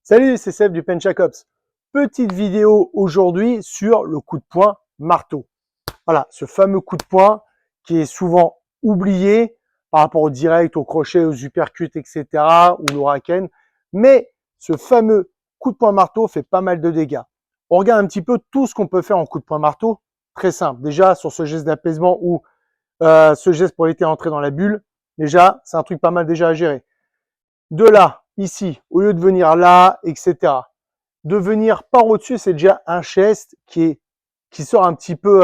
Salut, c'est Seb du Penchacops. Petite vidéo aujourd'hui sur le coup de poing marteau. Voilà, ce fameux coup de poing qui est souvent oublié par rapport au direct, au crochet, aux uppercuts, etc. ou l'oraken. Mais ce fameux coup de poing marteau fait pas mal de dégâts. On regarde un petit peu tout ce qu'on peut faire en coup de poing marteau. Très simple. Déjà, sur ce geste d'apaisement ou ce geste pour éviter d'entrer dans la bulle, déjà, c'est un truc pas mal déjà à gérer. De là, ici, au lieu de venir là, etc., de venir par au-dessus, c'est déjà un geste qui sort un petit peu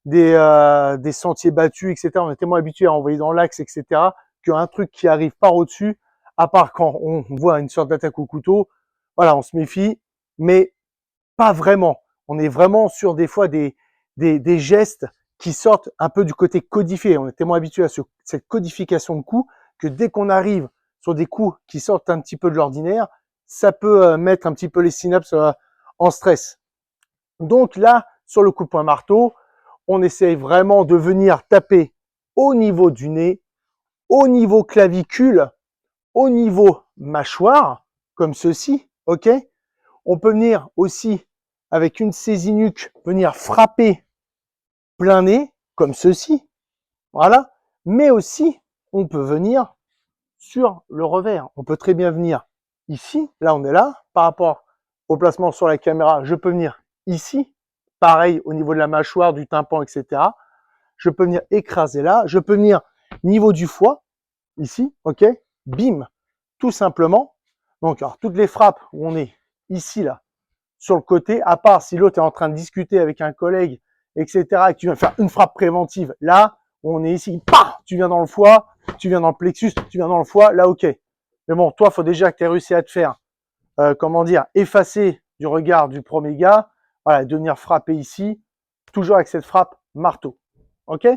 des sentiers battus, etc. On est tellement habitué à envoyer dans l'axe, etc., qu'un truc qui arrive par au-dessus, à part quand on voit une sorte d'attaque au couteau, voilà, on se méfie, mais pas vraiment. On est vraiment sur des fois des gestes qui sortent un peu du côté codifié. On est tellement habitué à cette codification de coups que dès qu'on arrive sur des coups qui sortent un petit peu de l'ordinaire, ça peut mettre un petit peu les synapses en stress. Donc là, sur le coup de poing marteau, on essaye vraiment de venir taper au niveau du nez, au niveau clavicule, au niveau mâchoire, comme ceci, ok? On peut venir aussi, avec une saisie nuque, venir frapper plein nez, comme ceci, voilà. Mais aussi, on peut venir sur le revers. On peut très bien venir ici, là on est là, par rapport au placement sur la caméra, je peux venir ici, pareil au niveau de la mâchoire, du tympan, etc. Je peux venir écraser là, je peux venir niveau du foie, ici, ok, bim, tout simplement. Donc, alors, toutes les frappes où on est ici, là, sur le côté, à part si l'autre est en train de discuter avec un collègue, etc., et que tu viens faire une frappe préventive, là, on est ici, pah, tu viens dans le foie, tu viens dans le plexus, tu viens dans le foie, là, ok. Mais bon, toi, faut déjà que tu aies réussi à te faire, comment dire, effacer du regard du premier gars, voilà, de venir frapper ici, toujours avec cette frappe marteau, ok.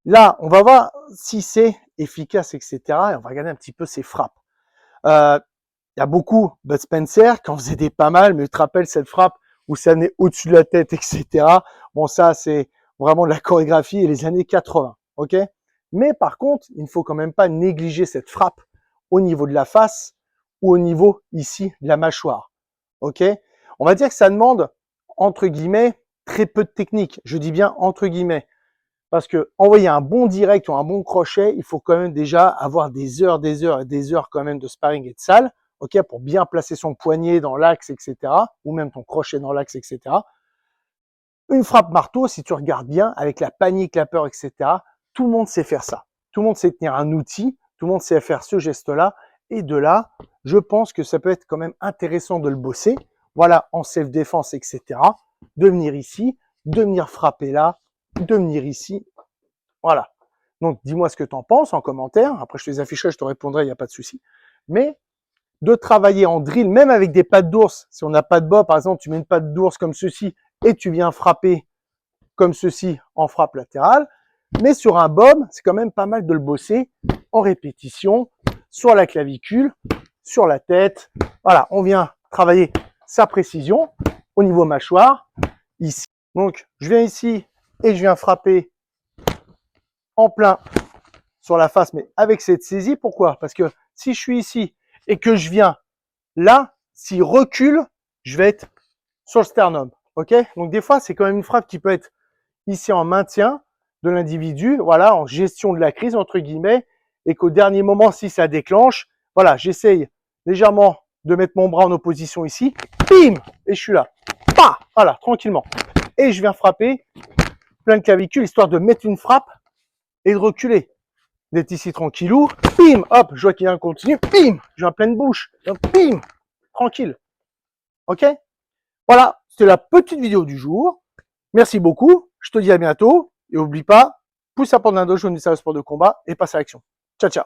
Là, on va voir si c'est efficace, etc., et on va regarder un petit peu ses frappes. Il y a beaucoup, Bud Spencer, quand faisait des pas mal, mais tu te rappelles cette frappe où ça venait au-dessus de la tête, etc. Bon, ça, c'est vraiment de la chorégraphie et les années 80, ok? Mais par contre, il ne faut quand même pas négliger cette frappe au niveau de la face ou au niveau, ici, de la mâchoire, ok? On va dire que ça demande, entre guillemets, très peu de technique. Je dis bien entre guillemets. Parce que envoyer un bon direct ou un bon crochet, il faut quand même déjà avoir des heures et des heures quand même de sparring et de salle, ok, pour bien placer son poignet dans l'axe, etc., ou même ton crochet dans l'axe, etc. Une frappe marteau, si tu regardes bien, avec la panique, la peur, etc., tout le monde sait faire ça. Tout le monde sait tenir un outil, tout le monde sait faire ce geste-là, et de là, je pense que ça peut être quand même intéressant de le bosser, voilà, en self-défense, etc., de venir ici, de venir frapper là, de venir ici, voilà. Donc, dis-moi ce que tu en penses en commentaire. Après, je te les afficherai, je te répondrai, il n'y a pas de souci. Mais de travailler en drill, même avec des pattes d'ours, si on n'a pas de bas, par exemple, tu mets une patte d'ours comme ceci et tu viens frapper comme ceci en frappe latérale. Mais sur un bob, c'est quand même pas mal de le bosser en répétition, sur la clavicule, sur la tête. Voilà, on vient travailler sa précision au niveau mâchoire, ici. Donc, je viens ici et je viens frapper en plein sur la face, mais avec cette saisie. Pourquoi? Parce que si je suis ici et que je viens là, s'il recule, je vais être sur le sternum. Ok? Donc des fois, c'est quand même une frappe qui peut être ici en maintien de l'individu, voilà, en gestion de la crise, entre guillemets, et qu'au dernier moment, si ça déclenche, voilà, j'essaye légèrement de mettre mon bras en opposition ici, bim, et je suis là. Bah, voilà, tranquillement. Et je viens frapper plein de clavicule, histoire de mettre une frappe et de reculer. D'être ici tranquillou, bim, hop, je vois qu'il y a un continu, bim, j'ai un pleine bouche, donc bim, tranquille. Ok? Voilà, c'était la petite vidéo du jour. Merci beaucoup, je te dis à bientôt, et n'oublie pas, pousse à prendre un dojo, une salle de sport de combat, et passe à l'action. Ciao, ciao.